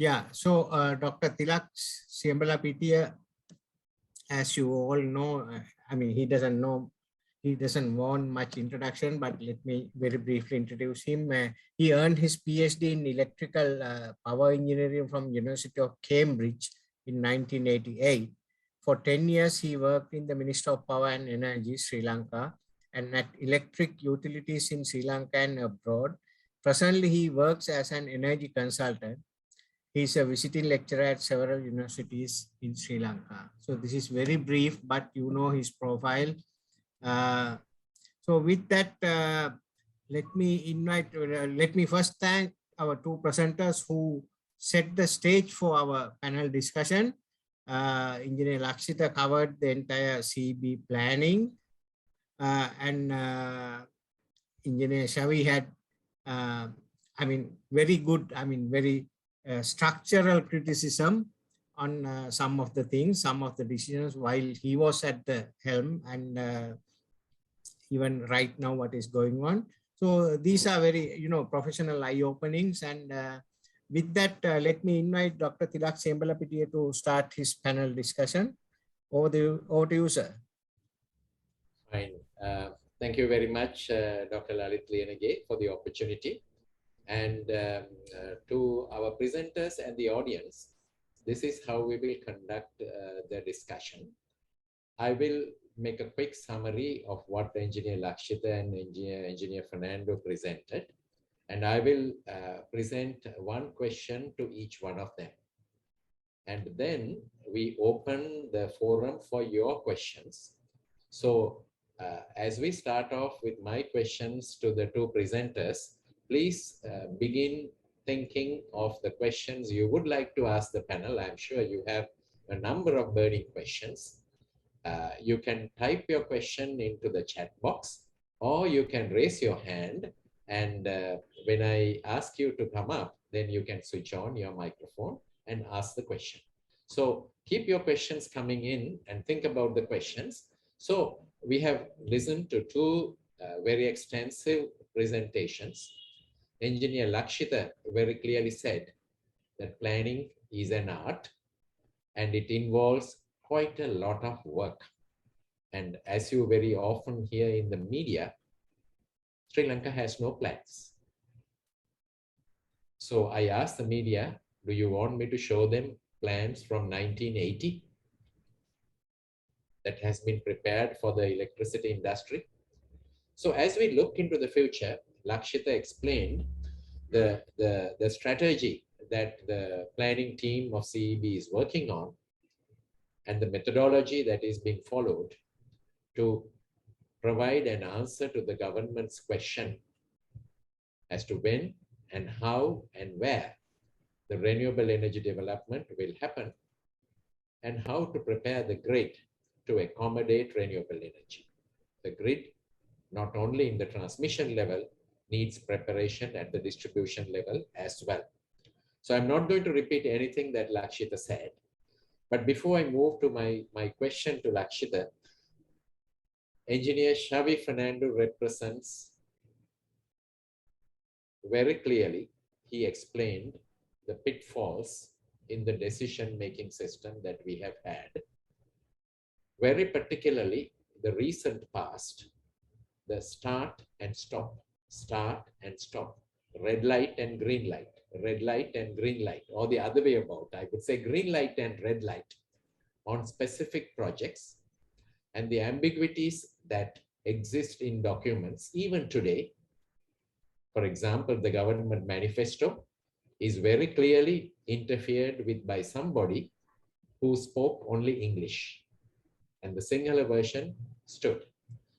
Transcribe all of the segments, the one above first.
Yeah, so Dr. Tilak Siyambalapitiya, as you all know, I mean, he doesn't want much introduction, but let me very briefly introduce him. He earned his PhD in electrical power engineering from University of Cambridge in 1988. For 10 years, he worked in the Ministry of Power and Energy, Sri Lanka, and at electric utilities in Sri Lanka and abroad. Presently, he works as an energy consultant. He's a visiting lecturer at several universities in Sri Lanka. So this is very brief, but you know his profile. So with that, let me first thank our two presenters who set the stage for our panel discussion. Engineer Lakshita covered the entire CB planning, and Engineer Shavi had, very structural criticism on some of the things, some of the decisions while he was at the helm, and even right now what is going on. So these are very, professional eye openings. And with that, let me invite Dr. Tilak Siyambalapitiya to start his panel discussion. Over to you, sir. Fine. Thank you very much, Dr. Lalit Liyanage, for the opportunity. And to our presenters and the audience, this is how we will conduct the discussion. I will make a quick summary of what Engineer Lakshita and Engineer Fernando presented, and I will present one question to each one of them. And then we open the forum for your questions. So as we start off with my questions to the two presenters, please begin thinking of the questions you would like to ask the panel. I'm sure you have a number of burning questions. You can type your question into the chat box, or you can raise your hand, and when I ask you to come up, then you can switch on your microphone and ask the question. So keep your questions coming in and think about the questions. So we have listened to two very extensive presentations. Engineer Lakshita very clearly said that planning is an art and it involves quite a lot of work. And as you very often hear in the media, Sri Lanka has no plans. So I asked the media, do you want me to show them plans from 1980 that has been prepared for the electricity industry? So as we look into the future, Lakshita explained the strategy that the planning team of CEB is working on and the methodology that is being followed to provide an answer to the government's question as to when and how and where the renewable energy development will happen and how to prepare the grid to accommodate renewable energy. The grid, not only in the transmission level, needs preparation at the distribution level as well. So I'm not going to repeat anything that Lakshita said. But before I move to my question to Lakshita, Engineer Shavi Fernando represents very clearly, he explained the pitfalls in the decision-making system that we have had. Very particularly, the recent past, the start and stop, red light and green light, red light and green light, or the other way about, I would say green light and red light on specific projects, and the ambiguities that exist in documents even today. For example, the government manifesto is very clearly interfered with by somebody who spoke only English, and the Sinhala version stood.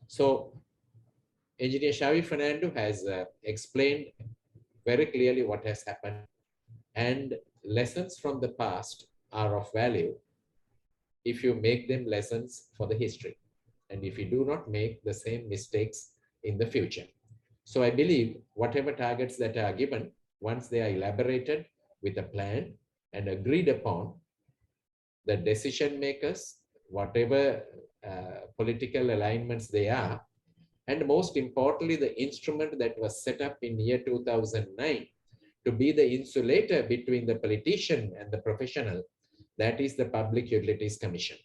So Engineer Shavi Fernando has explained very clearly what has happened, and lessons from the past are of value if you make them lessons for the history, and if you do not make the same mistakes in the future. So I believe whatever targets that are given, once they are elaborated with a plan and agreed upon, the decision makers, whatever political alignments they are, and most importantly, the instrument that was set up in year 2009 to be the insulator between the politician and the professional, that is the Public Utilities Commission.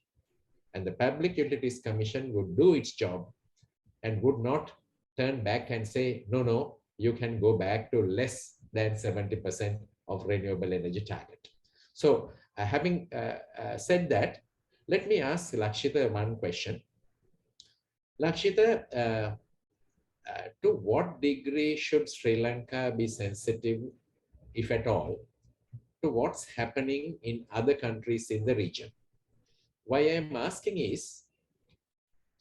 And the Public Utilities Commission would do its job and would not turn back and say, no, no, you can go back to less than 70% of renewable energy target. So having said that, let me ask Lakshita one question. Lakshita, to what degree should Sri Lanka be sensitive, if at all, to what's happening in other countries in the region? Why I'm asking is,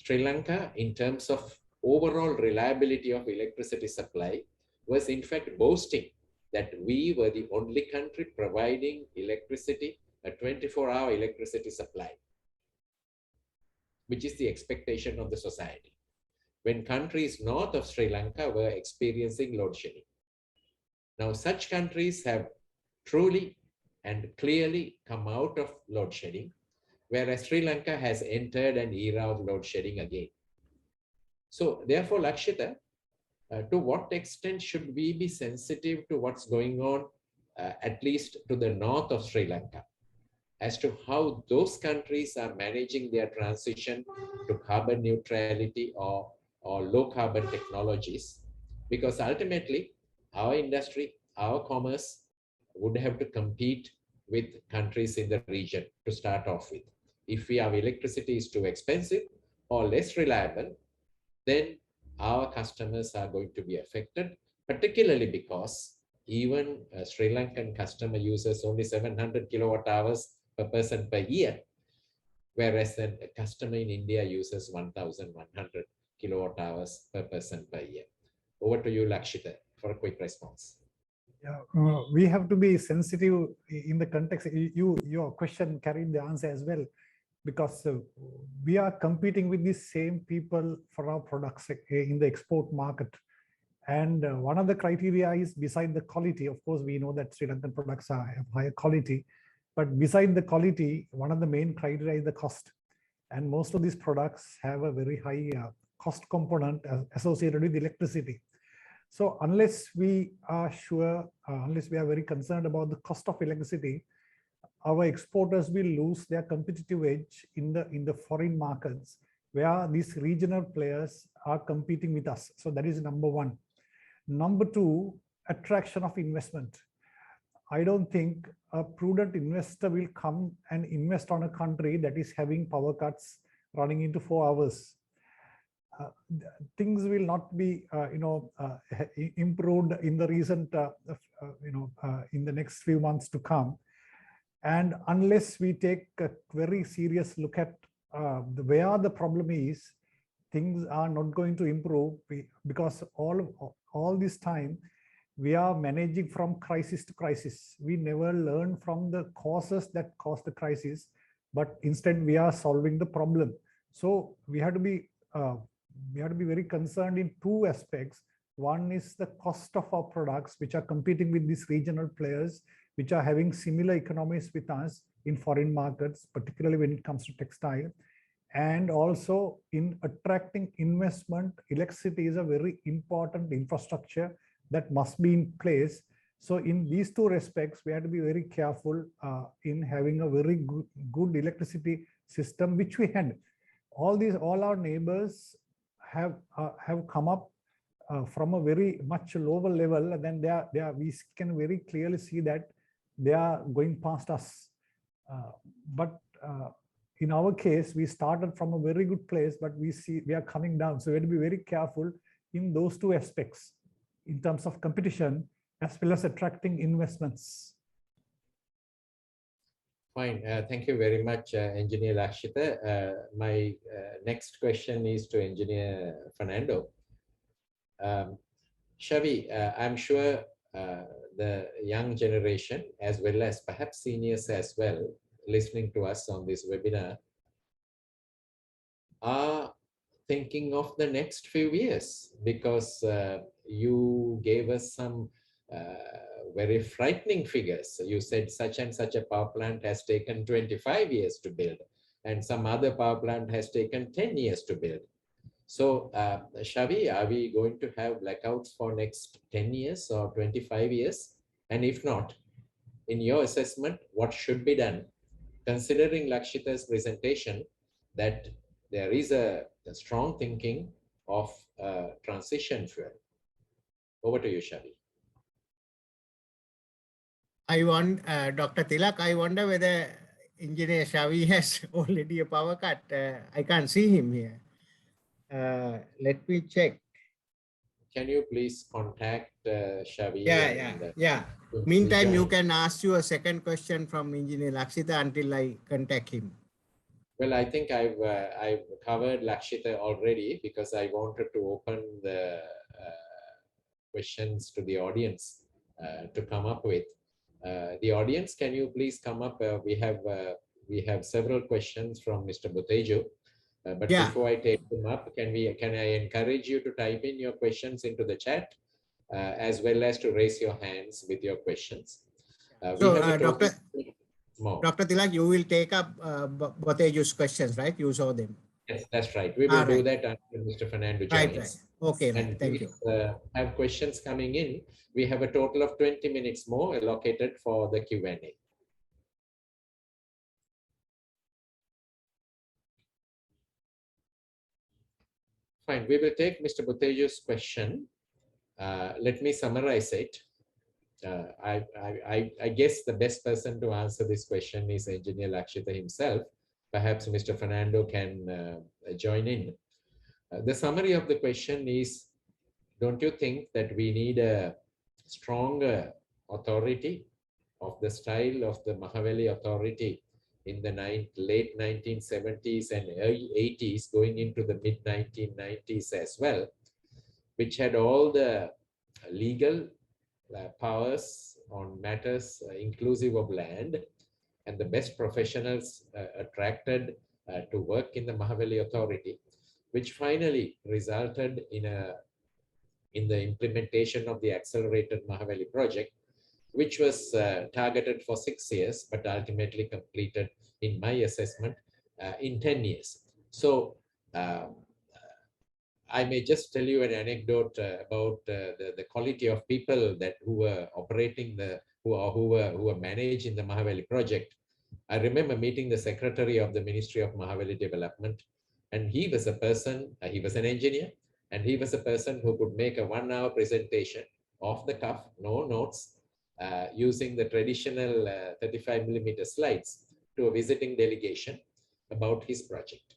Sri Lanka, in terms of overall reliability of electricity supply, was in fact boasting that we were the only country providing electricity, a 24-hour electricity supply, which is the expectation of the society, when countries north of Sri Lanka were experiencing load shedding. Now, such countries have truly and clearly come out of load shedding, whereas Sri Lanka has entered an era of load shedding again. So therefore, Lakshita, to what extent should we be sensitive to what's going on, at least to the north of Sri Lanka, as to how those countries are managing their transition to carbon neutrality or low carbon technologies? Because ultimately, our industry, our commerce would have to compete with countries in the region to start off with. If our electricity is too expensive or less reliable, then our customers are going to be affected, particularly because even a Sri Lankan customer uses only 700 kilowatt hours per person per year, whereas then a customer in India uses 1,100 kilowatt hours per person per year. Over to you, Lakshita, for a quick response. Yeah, we have to be sensitive in the context. Your question carried the answer as well, because we are competing with the same people for our products in the export market. And one of the criteria is, beside the quality, of course, we know that Sri Lankan products are of higher quality, but beside the quality, one of the main criteria is the cost. And most of these products have a very high cost component associated with electricity. So unless we are sure, unless we are very concerned about the cost of electricity, our exporters will lose their competitive edge in the foreign markets where these regional players are competing with us. So that is number one. Number two, attraction of investment. I don't think a prudent investor will come and invest on a country that is having power cuts running into 4 hours. Things will not be, improved in the recent, in the next few months to come. And unless we take a very serious look at where the problem is, things are not going to improve, because all this time we are managing from crisis to crisis. We never learn from the causes that cause the crisis, but instead we are solving the problem. So we have to be very concerned in two aspects. One is the cost of our products, which are competing with these regional players, which are having similar economies with us in foreign markets, particularly when it comes to textile. And also in attracting investment, electricity is a very important infrastructure that must be in place. So in these two respects, we have to be very careful in having a very good electricity system, which we had. All our neighbors have come up from a very much lower level, and then we can very clearly see that they are going past us. But in our case, we started from a very good place, but we are coming down. So we have to be very careful in those two aspects, in terms of competition as well as attracting investments. Fine. Thank you very much, Engineer Lakshita. My next question is to Engineer Fernando. Shavi, I'm sure the young generation, as well as perhaps seniors as well, listening to us on this webinar, are thinking of the next few years, because you gave us some very frightening figures. You said such and such a power plant has taken 25 years to build, and some other power plant has taken 10 years to build. So, Shavi, are we going to have blackouts for next 10 years or 25 years? And if not, in your assessment, what should be done, considering Lakshita's presentation that there is a strong thinking of transition fuel? Over to you, Shavi. I want Dr. Tilak, I wonder whether Engineer Shavi has already a power cut. I can't see him here. Let me check. Can you please contact Shavi? Yeah. Meantime, you can ask you a second question from Engineer Lakshita until I contact him. Well, I think I've covered Lakshita already because I wanted to open the questions to the audience to come up with. The audience, can you please come up? We have several questions from Mr. Botejo. But before I take them up, can I encourage you to type in your questions into the chat as well as to raise your hands with your questions. Dr. Tilak, you will take up Botejo's questions, right? You saw them. Yes, that's right. We will do that after Mr. Fernando joins. Right. Okay, and thank you. Have questions coming in. We have a total of 20 minutes more allocated for the Q&A. Fine, we will take Mr. Botejo's question. Let me summarize it. I guess the best person to answer this question is Engineer Lakshita himself. Perhaps Mr. Fernando can join in. The summary of the question is, don't you think that we need a stronger authority of the style of the Mahaweli authority in the late 1970s and early 80s, going into the mid 1990s as well, which had all the legal powers on matters inclusive of land, and the best professionals attracted to work in the Mahaweli authority, which finally resulted in the implementation of the accelerated Mahaweli project, which was targeted for 6 years, but ultimately completed, in my assessment, in 10 years. So I may just tell you an anecdote about the quality of people who were operating who were managing the Mahaweli project. I remember meeting the secretary of the Ministry of Mahaweli Development, and he was a person, he was an engineer, and he was a person who could make a 1-hour presentation off the cuff, no notes, using the traditional 35mm slides to a visiting delegation about his project.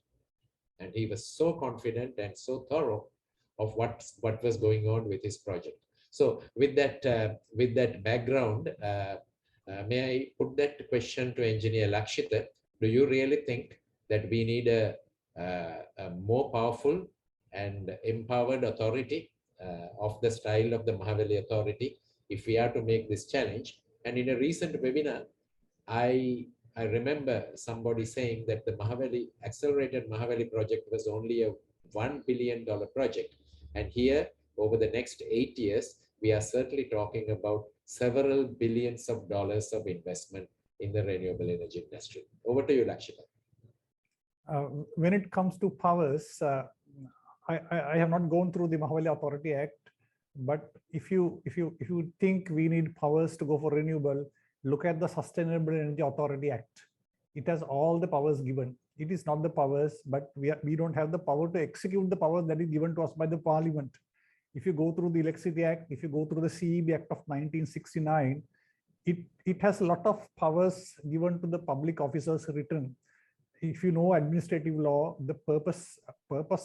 And he was so confident and so thorough of what was going on with his project. So with that background, may I put that question to Engineer Lakshita? Do you really think that we need a more powerful and empowered authority of the style of the Mahaweli authority if we are to make this challenge? And in a recent webinar, I remember somebody saying that the accelerated Mahaweli project was only a $1 billion project. And here, over the next 8 years, we are certainly talking about several billions of dollars of investment in the renewable energy industry. Over to you, Lakshita. When it comes to powers, I have not gone through the Mahaweli Authority Act, but if you think we need powers to go for renewable, look at the Sustainable Energy Authority Act. It has all the powers given. It is not the powers, but we don't have the power to execute the power that is given to us by the Parliament. If you go through the Electricity Act, if you go through the CEB Act of 1969, it has a lot of powers given to the public officers written. If you know administrative law, the purpose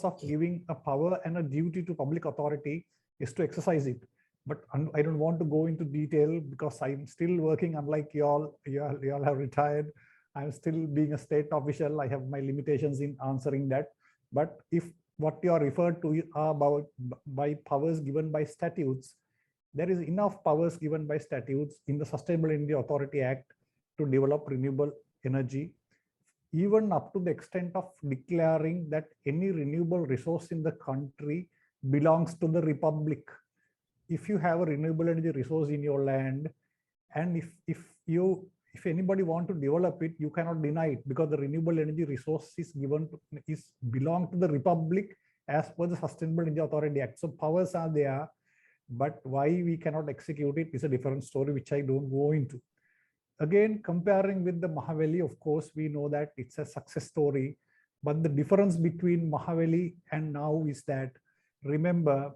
of giving a power and a duty to public authority is to exercise it. But I don't want to go into detail because I'm still working, unlike you all have retired. I'm still being a state official. I have my limitations in answering that. But if what you are referred to are by powers given by statutes, there is enough powers given by statutes in the Sustainable Energy Authority Act to develop renewable energy, even up to the extent of declaring that any renewable resource in the country belongs to the Republic. If you have a renewable energy resource in your land, and if anybody want to develop it, you cannot deny it because the renewable energy resource belong to the Republic as per the Sustainable Energy Authority Act. So powers are there but why we cannot execute it is a different story, which I don't go into. Again, comparing with the Mahaweli, of course, we know that it's a success story, but the difference between Mahaweli and now is that, remember,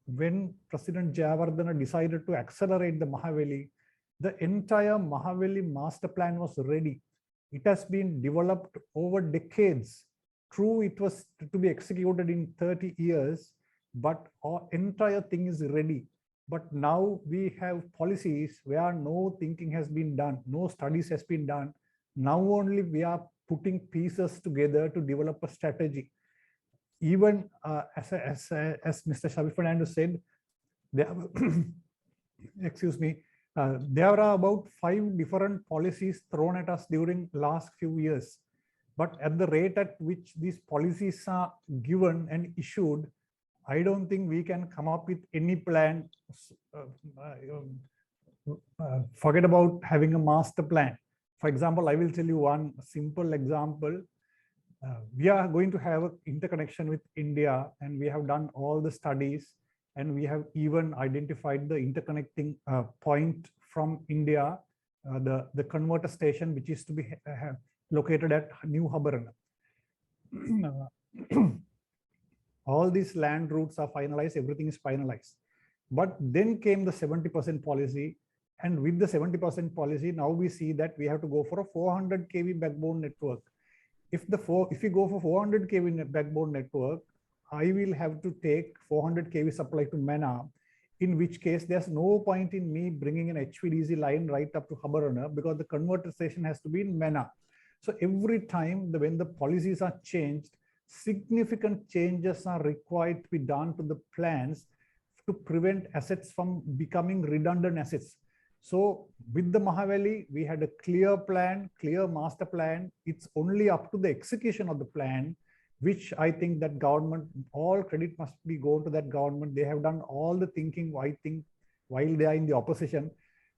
when President Jayawardena decided to accelerate the Mahaweli, the entire Mahaweli master plan was ready. It has been developed over decades. True, it was to be executed in 30 years, but our entire thing is ready. But now we have policies where no thinking has been done, no studies has been done. Now only we are putting pieces together to develop a strategy. Even as Mr. Shabi Fernando said, there, excuse me, there are about 5 different policies thrown at us during last few years. But at the rate at which these policies are given and issued, I don't think we can come up with any plan. Forget about having a master plan. For example, I will tell you one simple example. We are going to have an interconnection with India, and we have done all the studies, and we have even identified the interconnecting point from India, the converter station, which is to be located at New Habarana. All these land routes are finalized, everything is finalized. But then came the 70% policy, and with the 70% policy, now we see that we have to go for a 400 kV backbone network. If we go for 400 kV backbone network, I will have to take 400 kV supply to MENA, in which case there's no point in me bringing an HVDC line right up to Habarana, because the converter station has to be in MENA. So every time when the policies are changed, significant changes are required to be done to the plans to prevent assets from becoming redundant assets. So with the Mahaweli, we had a clear plan, clear master plan. It's only up to the execution of the plan, which I think that government, all credit must be going to that government. They have done all the thinking, I think, while they are in the opposition.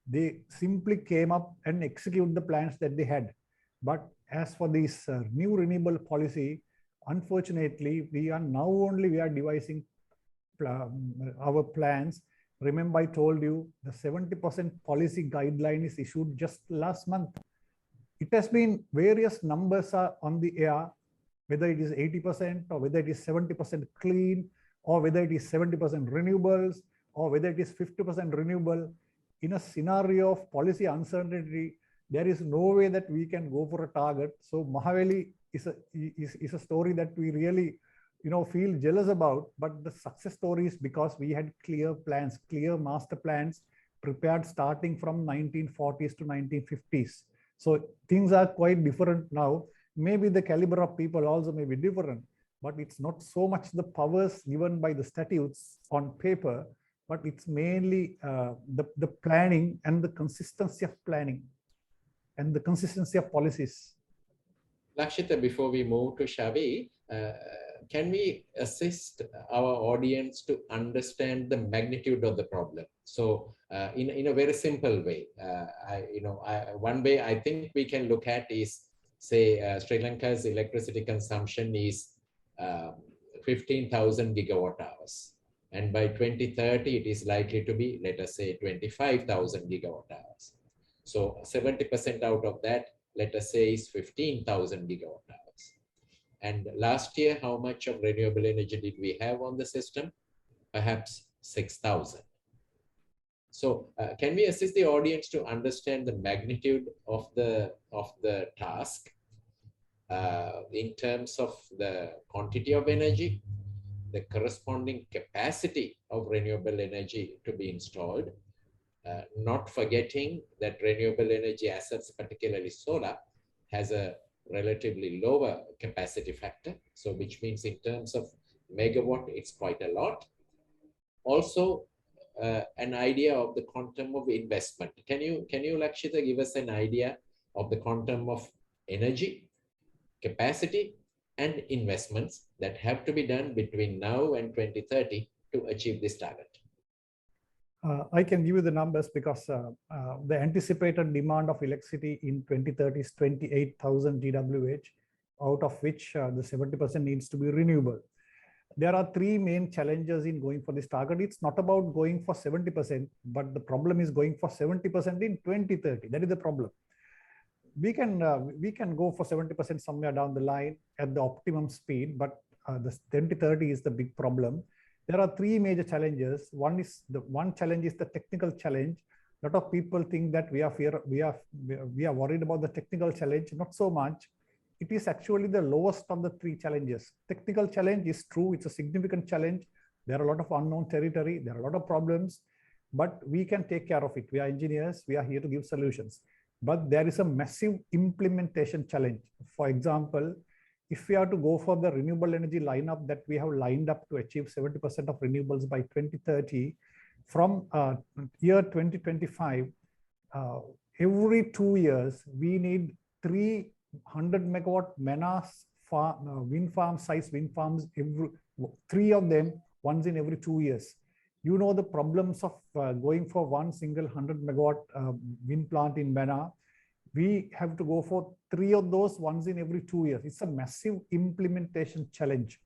They simply came up and execute the plans that they had. But as for this new renewable policy, unfortunately, we are devising our plans. Remember, I told you the 70% policy guideline is issued just last month. It has been, various numbers are on the air, whether it is 80% or whether it is 70% clean, or whether it is 70% renewables, or whether it is 50% renewable. In a scenario of policy uncertainty, there is no way that we can go for a target. So Mahaweli is a story that we really feel jealous about, but the success story is because we had clear plans, clear master plans prepared starting from 1940s to 1950s. So things are quite different now. Maybe the caliber of people also may be different, but it's not so much the powers given by the statutes on paper, but it's mainly the planning and the consistency of planning and the consistency of policies. Lakshita, before we move to Shavi, can we assist our audience to understand the magnitude of the problem? So in a very simple way, one way I think we can look at is, say, Sri Lanka's electricity consumption is 15,000 gigawatt hours. And by 2030, it is likely to be, let us say, 25,000 gigawatt hours. So 70% out of that, let us say, is 15,000 gigawatt hours. And last year, how much of renewable energy did we have on the system? Perhaps 6,000. So can we assist the audience to understand the magnitude of the task in terms of the quantity of energy, the corresponding capacity of renewable energy to be installed, not forgetting that renewable energy assets, particularly solar, has a relatively lower capacity factor. So which means in terms of megawatt, it's quite a lot. Also, an idea of the quantum of investment. Can you, Lakshita, give us an idea of the quantum of energy, capacity, and investments that have to be done between now and 2030 to achieve this target? I can give you the numbers because the anticipated demand of electricity in 2030 is 28,000 GWh, out of which the 70% needs to be renewable. there are three main challenges in going for this target. It's not about going for 70%, but the problem is going for 70% in 2030. That is the problem. We can go for 70% somewhere down the line at the optimum speed, but the 2030 is the big problem. There are three major challenges. One challenge is the technical challenge. A lot of people think that we are worried about the technical challenge. Not so much. It is actually the lowest of the three challenges. Technical challenge is true. It's a significant challenge. There are a lot of unknown territory. There are a lot of problems, but we can take care of it. We are engineers. We are here to give solutions. But there is a massive implementation challenge. For example, if we are to go for the renewable energy lineup that we have lined up to achieve 70% of renewables by 2030, from year 2025, every 2 years, we need 300 megawatt wind farm size wind farms, three of them, once in every 2 years. You know the problems of going for one single 100 megawatt wind plant in Mena. We have to go for three of those once in every 2 years. It's a massive implementation challenge.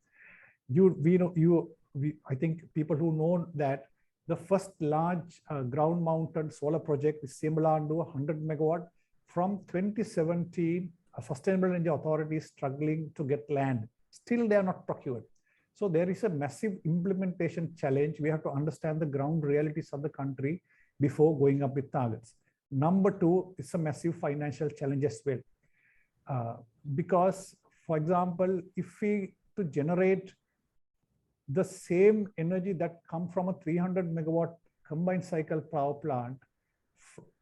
I think people who know that the first large ground-mounted solar project is Siyambalapitiya, 100 megawatt. From 2017, a Sustainable Energy Authority is struggling to get land. Still, they are not procured. So there is a massive implementation challenge. We have to understand the ground realities of the country before going up with targets. Number two, it's a massive financial challenge as well. Because, for example, if we to generate the same energy that come from a 300 megawatt combined cycle power plant,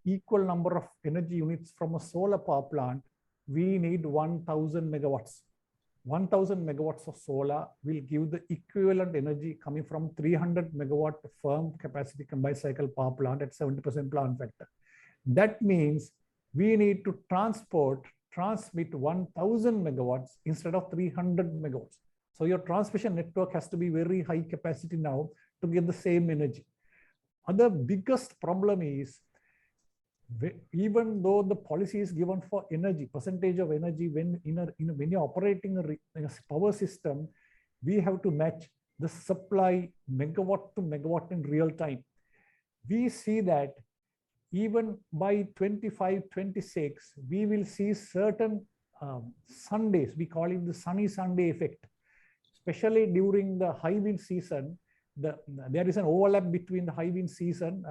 equal number of energy units from a solar power plant, we need 1000 megawatts. 1000 megawatts of solar will give the equivalent energy coming from 300 megawatt firm capacity combined cycle power plant at 70% plant factor. That means we need to transmit 1000 megawatts instead of 300 megawatts. So your transmission network has to be very high capacity now to get the same energy. Other biggest problem is, even though the policy is given for energy, percentage of energy, when you're operating a power system, we have to match the supply megawatt to megawatt in real time. We see that even by 25, 26, we will see certain Sundays, we call it the sunny Sunday effect. Especially during the high wind season, there is an overlap between the high wind season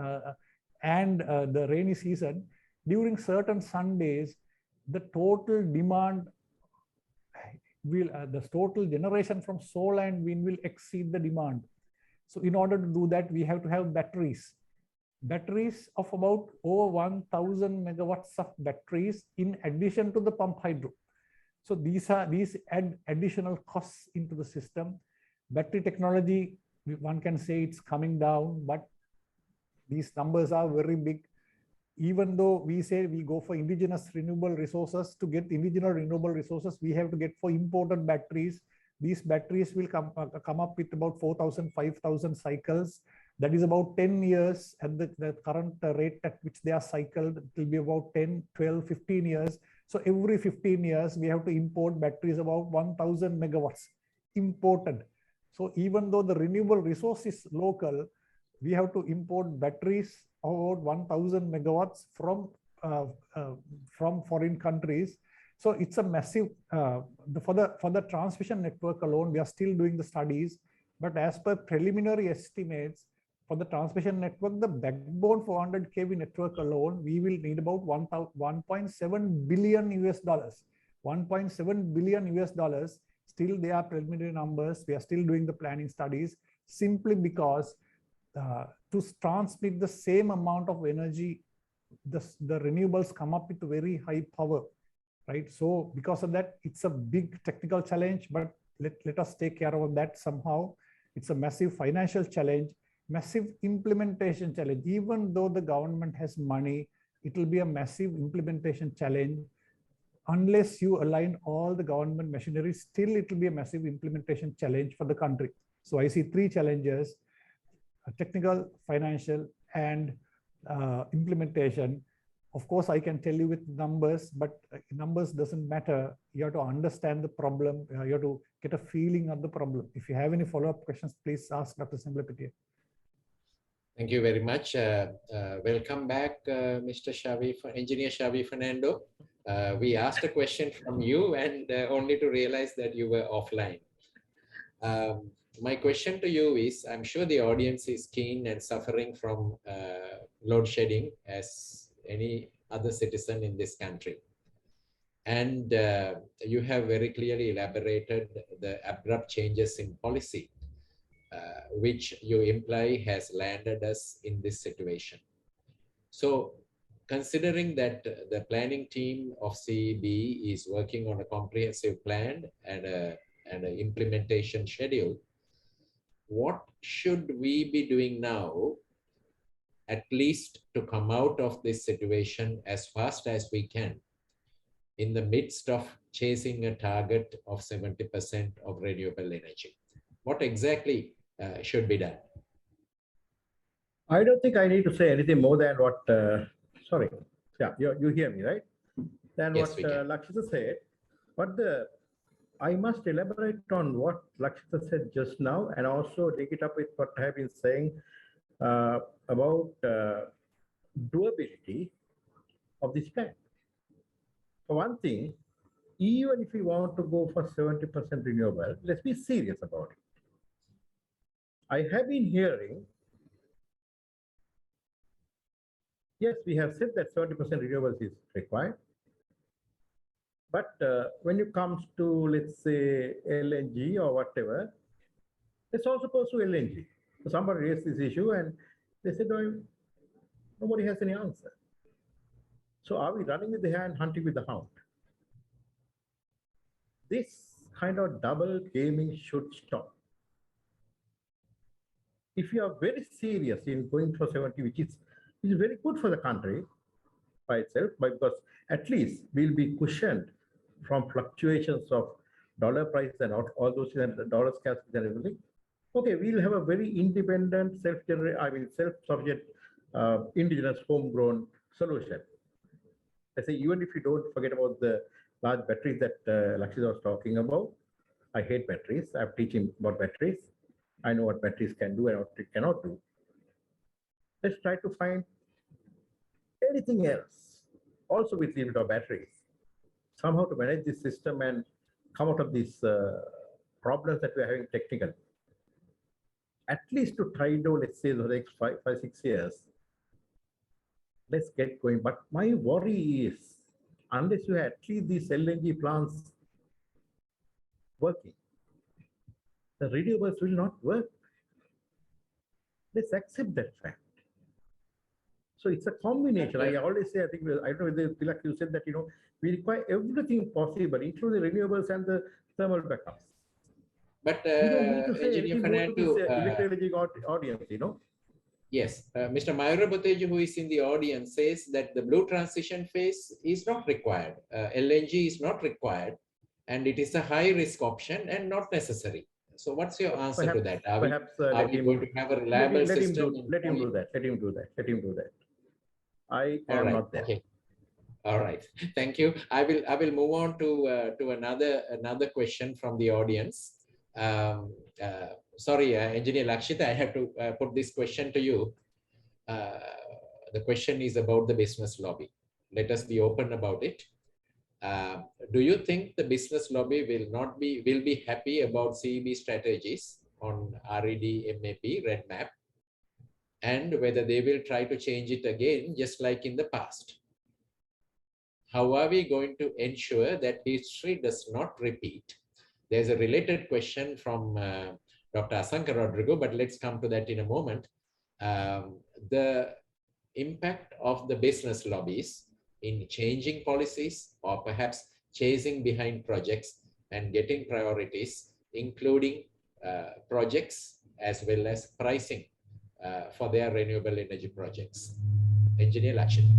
and the rainy season. During certain Sundays, the total demand the total generation from solar and wind will exceed the demand. So in order to do that, we have to have batteries of about over 1000 megawatts of batteries in addition to the pump hydro. So these add additional costs into the system. Battery technology, one can say it's coming down, but these numbers are very big. Even though we say we go for indigenous renewable resources, to get indigenous renewable resources, we have to get for imported batteries. These batteries will come up with about 4,000, 5,000 cycles. That is about 10 years at the current rate at which they are cycled. It will be about 10, 12, 15 years. So every 15 years, we have to import batteries about 1000 megawatts imported. So even though the renewable resource is local, we have to import batteries of about 1000 megawatts from foreign countries. So it's a massive, for the transmission network alone, we are still doing the studies, but as per preliminary estimates, for the transmission network, the backbone 400 kV network alone, we will need about $1.7 billion US. $1.7 billion US. Still, they are preliminary numbers. We are still doing the planning studies, simply because to transmit the same amount of energy, the renewables come up with very high power, right? So because of that, it's a big technical challenge, but let us take care of that somehow. It's a massive financial challenge, massive implementation challenge. Even though the government has money, it will be a massive implementation challenge. Unless you align all the government machinery, still it will be a massive implementation challenge for the country. So I see three challenges: technical, financial, and implementation. of course, I can tell you with numbers, but numbers doesn't matter. You have to understand the problem. You have to get a feeling of the problem. If you have any follow-up questions, please ask Dr. Siyambalapitiya. Thank you very much. Welcome back, Mr. Xavi, Engineer Xavi Fernando. We asked a question from you and only to realize that you were offline. My question to you is, I'm sure the audience is keen and suffering from load shedding as any other citizen in this country. And you have very clearly elaborated the abrupt changes in policy, which you imply has landed us in this situation. So considering that the planning team of CEB is working on a comprehensive plan and an implementation schedule, what should we be doing now, at least to come out of this situation as fast as we can in the midst of chasing a target of 70% of renewable energy? What exactly should be done? I don't think I need to say anything more than what, sorry, yeah, you hear me, right? Than Yes, what Lakshita said. But I must elaborate on what Lakshita said just now and also take it up with what I have been saying about doability of this plan. For one thing, even if we want to go for 70% renewable, let's be serious about it. I have been hearing, yes, we have said that 70% renewables is required. But when it comes to, let's say, LNG or whatever, let's also pursue LNG. So somebody raised this issue and they said, no, nobody has any answer. So are we running with the hare and hunting with the hound? This kind of double gaming should stop. If you are very serious in going for 70, which is very good for the country by itself, because at least we'll be cushioned from fluctuations of dollar price and all those things, and dollar scarcity and everything. Okay, we'll have a very independent, self-sufficient, indigenous, homegrown solution. I say, even if you don't forget about the large batteries that Lakshita was talking about. I hate batteries. I'm teaching about batteries. I know what batteries can do and what it cannot do. Let's try to find anything else, also with limit of batteries, somehow to manage this system and come out of these problems that we're having technically. At least to try to, let's say, the next 5, 6 years, let's get going. But my worry is, unless you have at least these LNG plants working, the renewables will not work. Let's accept that fact. So it's a combination. I always say, I think, I don't know whether Tilak, you said that, we require everything possible, including the renewables and the thermal backups. But we don't need to say Engineer anything more to this Fernando, electric audience, Yes, Mr. Mayura Boteju, who is in the audience, says that the blue transition phase is not required. LNG is not required, and it is a high-risk option and not necessary. So what's your answer to that? Are we going to have a reliable system? Let him do that. I am not there. Okay. All right. Thank you. I will move on to another question from the audience. Sorry, Engineer Lakshita, I have to put this question to you. The question is about the business lobby. Let us be open about it. Do you think the business lobby will be happy about CEB strategies on RED, MAP, Red Map, and whether they will try to change it again, just like in the past? How are we going to ensure that history does not repeat? There's a related question from Dr. Asanka Rodrigo, but let's come to that in a moment. The impact of the business lobbies in changing policies or perhaps chasing behind projects and getting priorities, including projects as well as pricing for their renewable energy projects. Engineer Lakshita.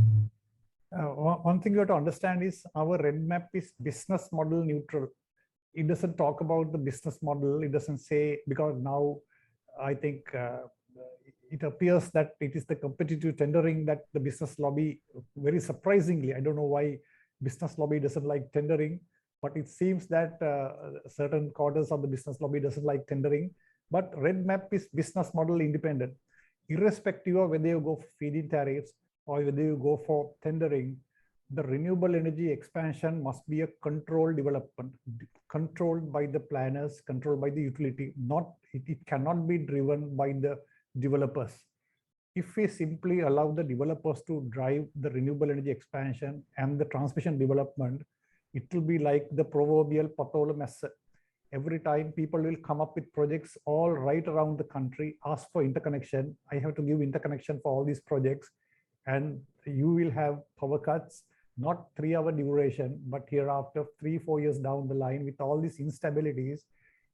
One thing you have to understand is our Red Map is business model neutral. It doesn't talk about the business model. It doesn't say, because now I think it appears that it is the competitive tendering that the business lobby, very surprisingly, I don't know why business lobby doesn't like tendering, but it seems that certain quarters of the business lobby doesn't like tendering. But red map is business model independent. Irrespective of whether you go for feed-in tariffs or whether you go for tendering, the renewable energy expansion must be a controlled development, controlled by the planners, controlled by the utility. It cannot be driven by the developers. If we simply allow the developers to drive the renewable energy expansion and the transmission development, it will be like the proverbial pathola mess. Every time people will come up with projects all right around the country, ask for interconnection. I have to give interconnection for all these projects, and you will have power cuts, not 3-hour duration, but hereafter 3-4 years down the line with all these instabilities,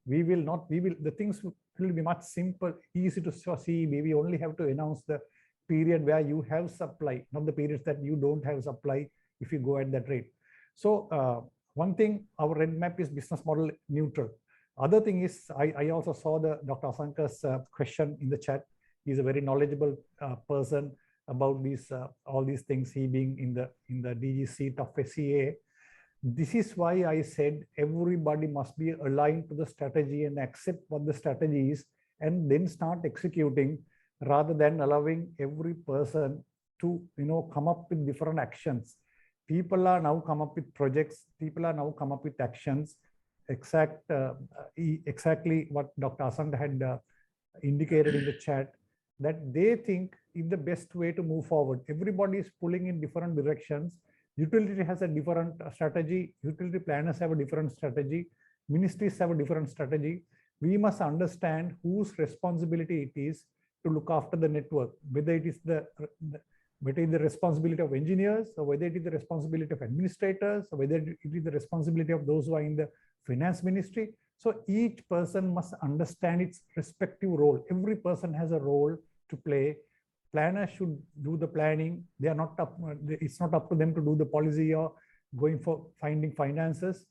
the things will be much simple, easy to see. We only have to announce the period where you have supply, not the periods that you don't have supply if you go at that rate. So one thing, our red map is business model neutral. Other thing is, I also saw the Dr. Asanka's question in the chat. He's a very knowledgeable person about these all these things, he being in the DG seat of SCA. This is why I said everybody must be aligned to the strategy and accept what the strategy is and then start executing, rather than allowing every person to come up with different actions. People are now come up with projects, people are now come up with actions, exactly what Dr. Asanka had indicated in the chat, that they think is the best way to move forward. Everybody is pulling in different directions. Utility has a different strategy. Utility planners have a different strategy. Ministries have a different strategy. We must understand whose responsibility it is to look after the network, whether it is the responsibility of engineers, or whether it is the responsibility of administrators, or whether it is the responsibility of those who are in the finance ministry. So each person must understand its respective role. Every person has a role to play. Planners should do the planning. They are not up, it's not up to them to do the policy or going for finding finances.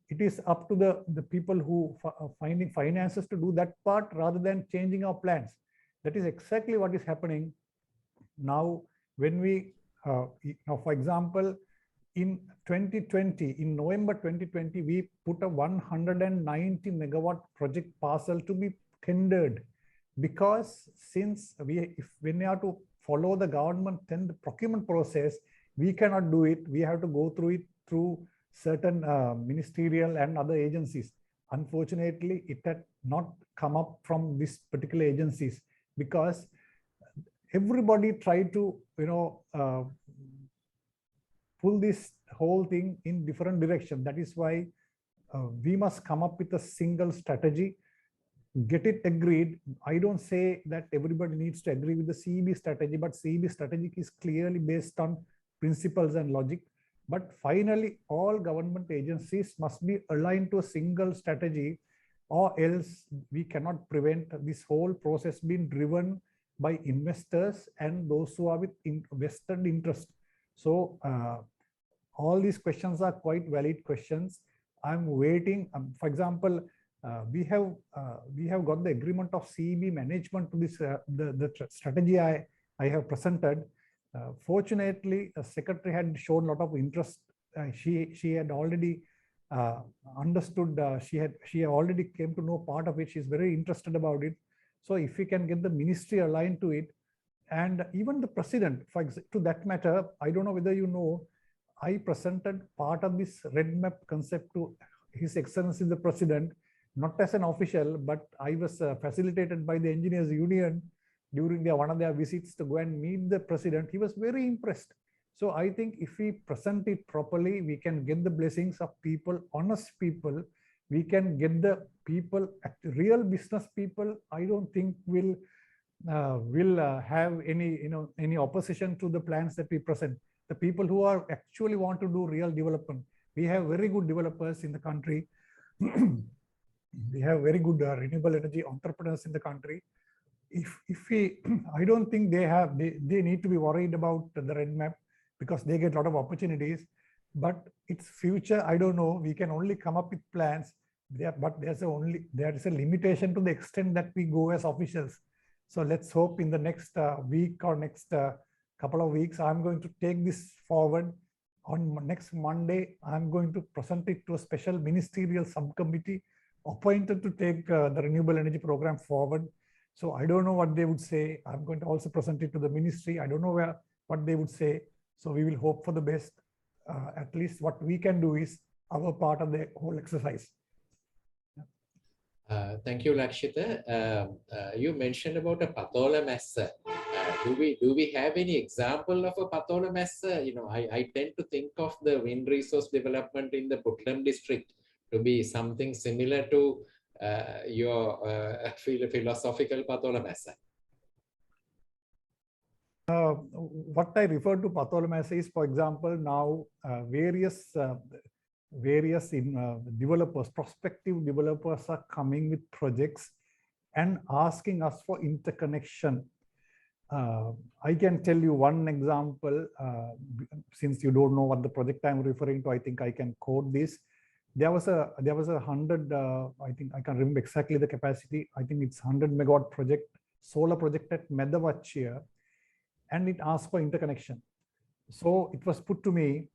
It is up to the people who are finding finances to do that part, rather than changing our plans. That is exactly what is happening now. When we, for example, in 2020, in November 2020, we put a 190 megawatt project parcel to be tendered, because since when we have to follow the government then the procurement process, we cannot do it. We have to go through it through certain ministerial and other agencies. Unfortunately, it had not come up from these particular agencies, because everybody tried to pull this whole thing in different direction. That is why we must come up with a single strategy, get it agreed. I don't say that everybody needs to agree with the CEB strategy, but CEB strategy is clearly based on principles and logic. But finally, all government agencies must be aligned to a single strategy, or else we cannot prevent this whole process being driven by investors and those who are with vested interest. So all these questions are quite valid questions. I'm waiting. For example, we have got the agreement of CEB management to this the strategy I have presented. Fortunately, the secretary had shown a lot of interest. She had already understood. She had already came to know part of it. She's very interested about it. So if we can get the ministry aligned to it, and even the president, to that matter, I don't know whether you know, I presented part of this red map concept to His Excellency the President, not as an official, but I was facilitated by the Engineers Union during one of their visits to go and meet the president. He was very impressed. So I think if we present it properly, we can get the blessings of people, honest people. We can get the people, real business people. I don't think will have any opposition to the plans that we present. The people who are actually want to do real development. We have very good developers in the country. We have very good renewable energy entrepreneurs in the country. If we, I don't think they need to be worried about the red map, because they get a lot of opportunities. But its future, I don't know. We can only come up with plans. But there is a limitation to the extent that we go as officials. So let's hope in the next week or next couple of weeks, I'm going to take this forward. On next Monday, I'm going to present it to a special ministerial subcommittee appointed to take the renewable energy program forward. So I don't know what they would say. I'm going to also present it to the ministry. I don't know what they would say. So we will hope for the best. At least what we can do is our part of the whole exercise. Thank you, Lakshita. You mentioned about a Patola massa. Do we have any example of a Patola massa? You know, I tend to think of the wind resource development in the Putlam district to be something similar to your philosophical Patola massa. What I refer to Patola massa is, for example, now various developers, prospective developers are coming with projects and asking us for interconnection. I can tell you one example, since you don't know what the project I'm referring to, I think I can quote this. There was a 100, I think I can't remember exactly the capacity. I think it's 100 megawatt project, solar project at Medavachia, and it asked for interconnection. So it was put to me,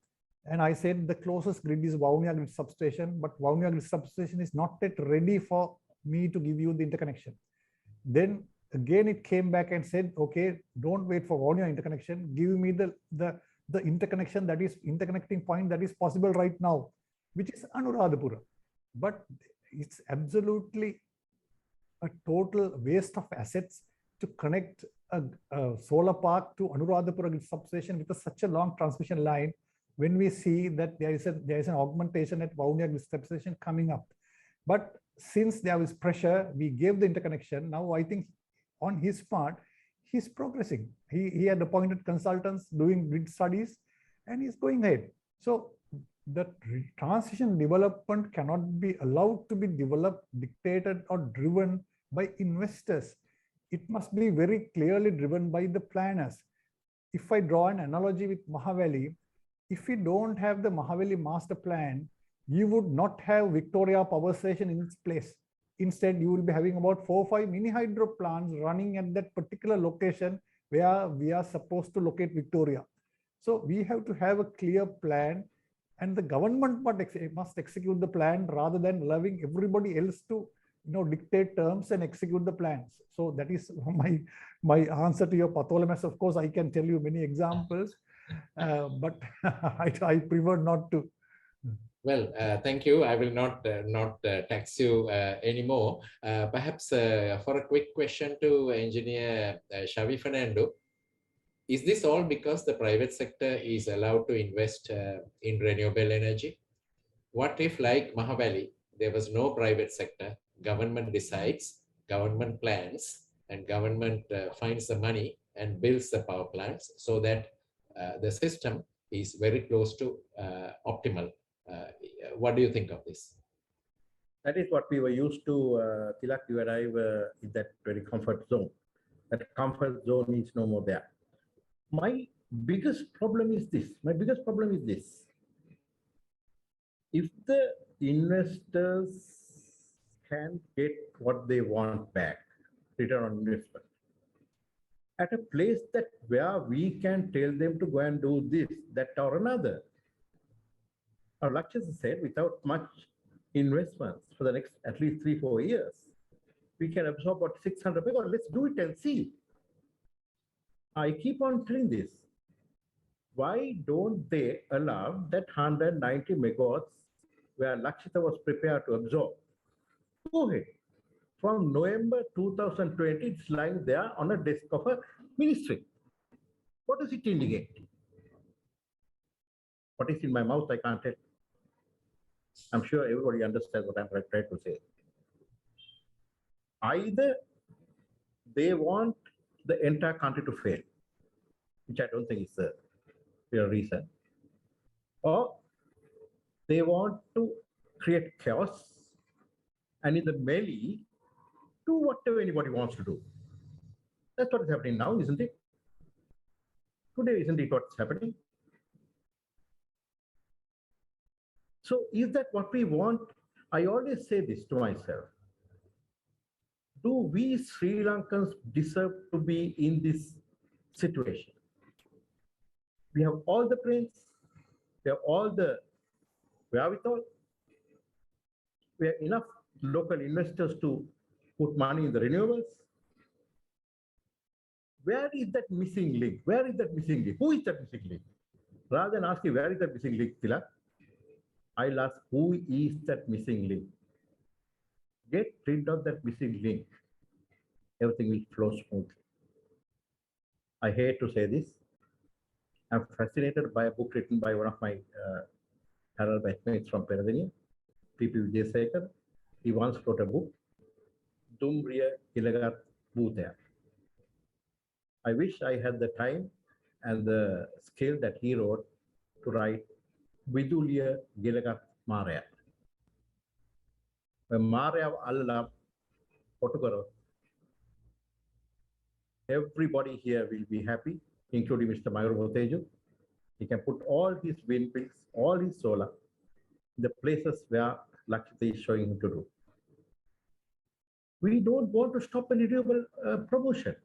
and I said the closest grid is Vaunia grid substation, but Vaunia grid substation is not yet ready for me to give you the interconnection. Then again, it came back and said, okay, don't wait for Vaunia interconnection. Give me the interconnection, that is interconnecting point that is possible right now, which is Anuradhapura. But it's absolutely a total waste of assets to connect a solar park to Anuradhapura substation with such a long transmission line, when we see that there is an augmentation at Vaunia substation coming up. But since there was pressure, we gave the interconnection. Now I think on his part, he's progressing. He had appointed consultants doing grid studies, and he's going ahead. So the transition development cannot be allowed to be developed, dictated, or driven by investors. It must be very clearly driven by the planners. If I draw an analogy with Mahavali, if we don't have the Mahavali master plan, you would not have Victoria power station in its place. Instead, you will be having about 4 or 5 mini hydro plants running at that particular location where we are supposed to locate Victoria. So we have to have a clear plan, and the government must execute the plan rather than allowing everybody else to dictate terms and execute the plans. So that is my answer to your Patola massa. Of course, I can tell you many examples, but I prefer not to. Well, thank you. I will not tax you anymore. Perhaps for a quick question to Engineer Xavi Fernando, is this all because the private sector is allowed to invest in renewable energy? What if, like Mahavali, there was no private sector, government decides, government plans, and government finds the money and builds the power plants so that the system is very close to optimal? What do you think of this? That is what we were used to, Tilak, you and I were in that very comfort zone. That comfort zone is no more there. My biggest problem is this. If the investors can get what they want back, return on investment, at a place that where we can tell them to go and do this, that, or another. Our Lakshya said, without much investments for the next at least 3-4 years, we can absorb about 600 megawatts. Let's do it and see. I keep on telling this. Why don't they allow that 190 megawatts where Lakshita was prepared to absorb? Go ahead. From November 2020, it's lying there on a desk of a ministry. What does it indicate? What is in my mouth, I can't tell. I'm sure everybody understands what I'm trying to say. Either they want the entire country to fail, which I don't think is the real reason, or they want to create chaos and in the melee do whatever anybody wants to do. That's what is happening now, isn't it? Today, isn't it what's happening? So is that what we want? I always say this to myself. do we Sri Lankans deserve to be in this situation? We have all the brains, we have all the wherewithal, we have enough local investors to put money in the renewables. Where is that missing link? Where is that missing link? Who is that missing link? Rather than asking where is that missing link, Tilak, I'll ask who is that missing link? Get rid of that missing link. Everything will flow smoothly. I hate to say this. I'm fascinated by a book written by one of my parallel batchmates from Peradeniya, P.P. Vijayasekar. He once wrote a book, Dumbriya Kilagat Bhuthaya. I wish I had the time and the skill that he wrote to write Vidulia Gilagat Maraya. When Maraya Allah Potugaro, everybody here will be happy, including Mr. Mayur Boteju. He can put all his windmills, all his solar, in the places where Lakshita is showing him to do. We don't want to stop a renewable promotion.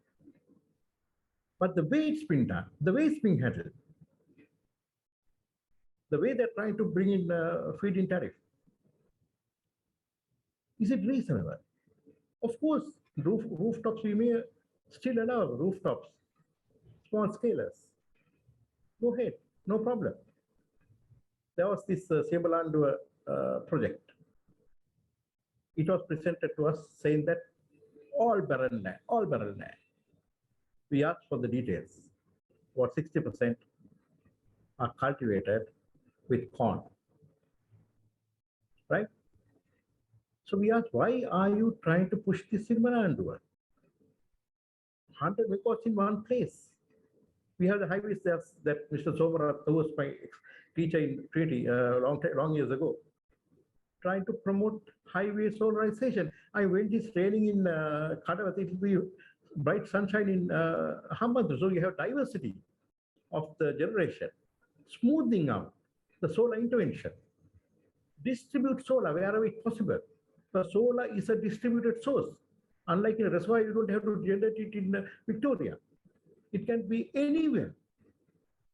But the way it's been done, the way it's being handled, the way they're trying to bring in feed-in tariff, is it reasonable? Of course, rooftops, we may still allow rooftops, small scalers. Go ahead, no problem. There was this Siyambalapitiya project. It was presented to us saying that all barren land. We asked for the details. What 60% are cultivated with corn, right? So we asked, why are you trying to push this in Manandua? 100 megawatts in one place. We have the highways there that Mr. Somara, who was my teacher in Trinity long years ago, trying to promote highway solarization. When it's raining in Kadavath, it will be bright sunshine in Hambantota. So you have diversity of the generation, smoothing out the solar intervention. Distribute solar wherever it's possible. The solar is a distributed source. Unlike in a reservoir, you don't have to generate it in Victoria. It can be anywhere.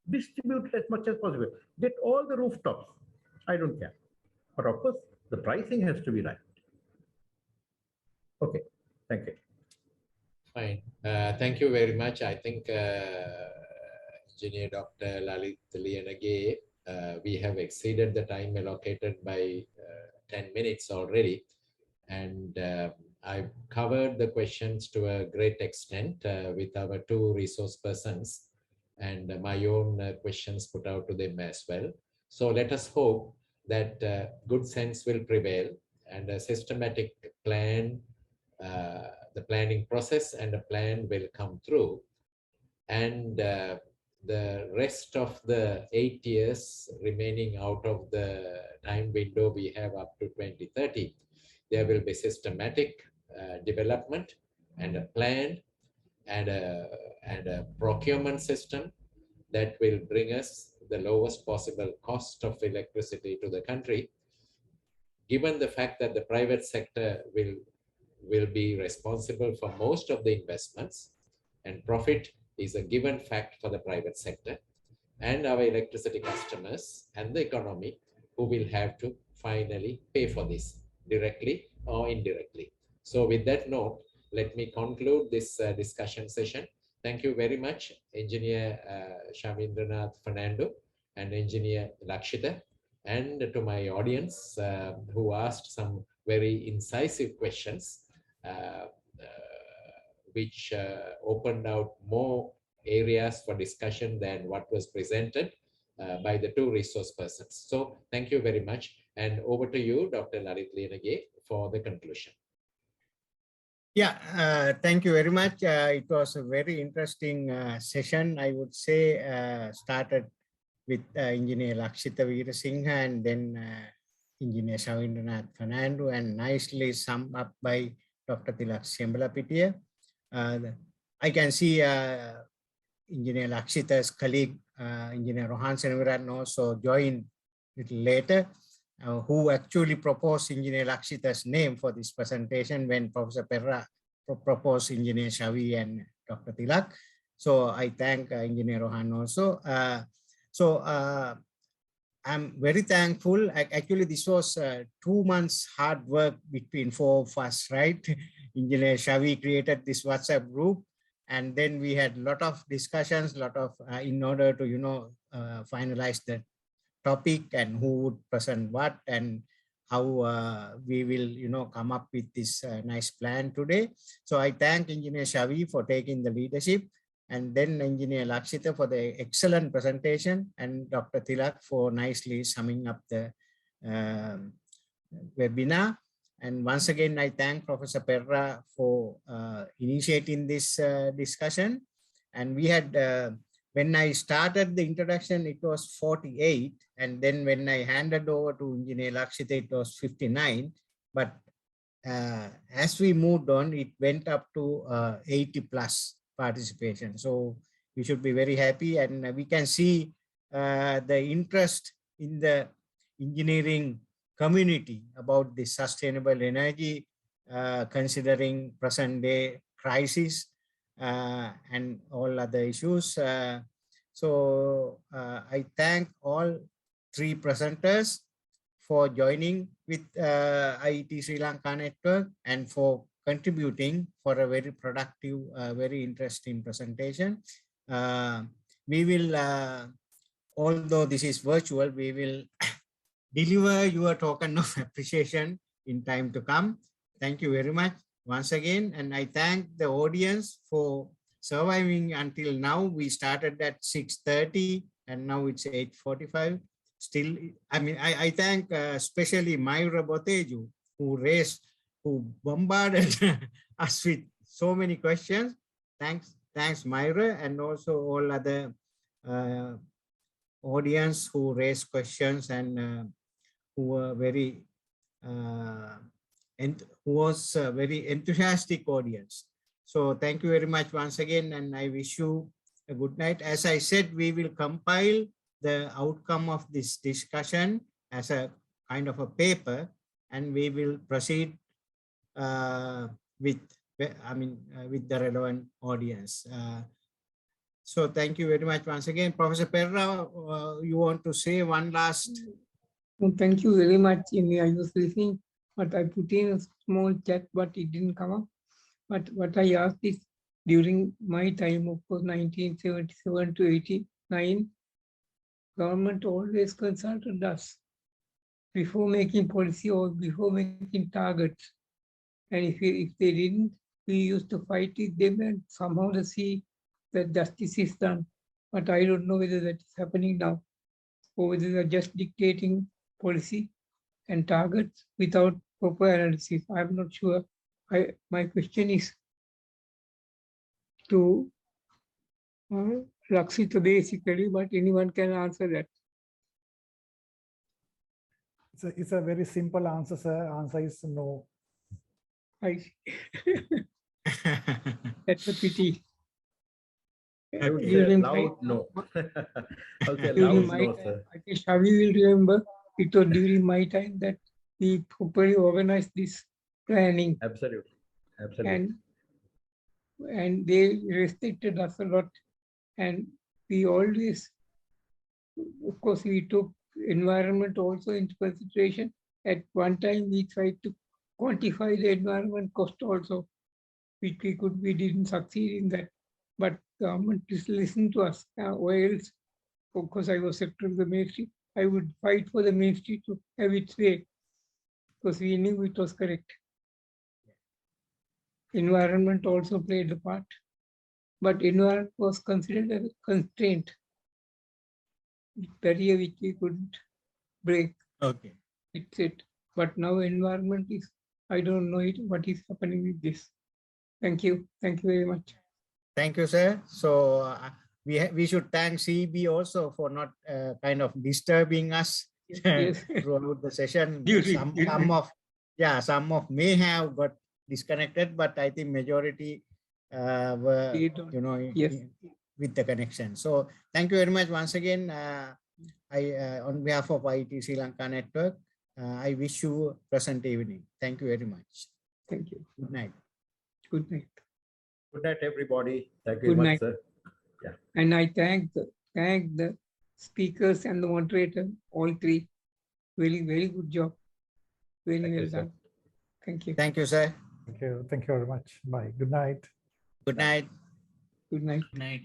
Distribute as much as possible. Get all the rooftops. I don't care. But of course, the pricing has to be right. Okay, thank you. Fine. Thank you very much. I think Engineer Dr. Lalit Liyanage, we have exceeded the time allocated by 10 minutes already. And I've covered the questions to a great extent with our two resource persons and my own questions put out to them as well. So let us hope that good sense will prevail and a systematic plan, the planning process and a plan will come through. And the rest of the 8 years remaining out of the time window we have up to 2030, there will be systematic development and a plan and a procurement system that will bring us the lowest possible cost of electricity to the country, given the fact that the private sector will be responsible for most of the investments and profit is a given fact for the private sector and our electricity customers and the economy who will have to finally pay for this directly or indirectly. So with that note, let me conclude this discussion session. Thank you very much, Engineer Shamindranath Fernando and Engineer Lakshita, and to my audience who asked some very incisive questions, which opened out more areas for discussion than what was presented by the two resource persons. So thank you very much. And over to you, Dr. Lalit Liyanage, for the conclusion. Yeah, thank you very much. It was a very interesting session. I would say started with Engineer Lakshita Veerasinghe and then Engineer Shamindranath Fernando, and nicely summed up by Dr. Tilak Siyambalapitiya. I can see Engineer Lakshita's colleague, Engineer Rohan Senaviratne, also joined a little later, who actually proposed Engineer Lakshita's name for this presentation when Professor Perra proposed Engineer Shavi and Dr. Tilak. So I thank Engineer Rohan also. I'm very thankful. Actually, this was 2 months hard work between 4 of us, right? Engineer Shavi created this WhatsApp group, and then we had a lot of discussions, in order to, finalize the topic and who would present what and how we will, come up with this nice plan today. So I thank Engineer Shavi for taking the leadership, and then Engineer Lakshita for the excellent presentation, and Dr. Tilak for nicely summing up the webinar. And once again, I thank Professor Perra for initiating this discussion. And we had, when I started the introduction, it was 48. And then when I handed over to Engineer Lakshita, it was 59. But as we moved on, it went up to 80 plus participation. So we should be very happy, and we can see the interest in the engineering community about this sustainable energy, considering present day crisis and all other issues. So I thank all 3 presenters for joining with IET Sri Lanka Network and for contributing for a very productive, very interesting presentation. We will, although this is virtual, we will deliver your token of appreciation in time to come. Thank you very much once again. And I thank the audience for surviving until now. We started at 6:30 and now it's 8:45. Still, I mean, I thank especially Myra Boteju, who bombarded us with so many questions. Thanks Myra, and also all other audience who raised questions and who were very who was a very enthusiastic audience. So thank you very much once again, and I wish you a good night. As I said, we will compile the outcome of this discussion as a kind of a paper, and we will proceed with the relevant audience. So thank you very much once again. Professor Perra, you want to say one last? Well, thank you very much, Jimmy. I was listening, but I put in a small chat, but it didn't come up. But what I asked is, during my time, of course, 1977 to 89, government always consulted us before making policy or before making targets. And if they didn't, we used to fight with them and somehow to see that justice is done. But I don't know whether that is happening now, or whether they're just dictating policy and targets without proper analysis. I'm not sure. My question is to Lakshita basically, but anyone can answer that. It's a very simple answer, sir. Answer is no. I That's a pity. I would say During loud no. I would say during loud my no, time, sir. I think Shavi will remember, it was during my time that we properly organized this planning, Absolutely. Absolutely. and they restricted us a lot, and we always, of course, we took environment also into consideration. At one time, we tried to quantify the environment cost also, which we didn't succeed in that. But government just listened to us, or else, of course, I was secretary of the ministry, I would fight for the ministry to have its way, because we knew it was correct. Environment also played a part, but environment was considered a constraint, barrier which we couldn't break. Okay. It's it. But now environment is, I don't know what is happening with this. Thank you. Thank you very much. Thank you, sir. So we should thank CEB also for not kind of disturbing us Yes. throughout the session. During. Some of may have got disconnected, but I think majority were, Yes. with the connection. So thank you very much once again. On behalf of IET Sri Lanka Network, I wish you a pleasant evening. Thank you very much. Thank you. Good night. Good night. Good night, everybody. Thank you Good very night. much, sir. And I thank the speakers and the moderator, all three. Very good job. Very Thank well you, sir. done. Thank you. Thank you, sir. Thank you very much. Bye. Good night. Good night. Good night. Good night.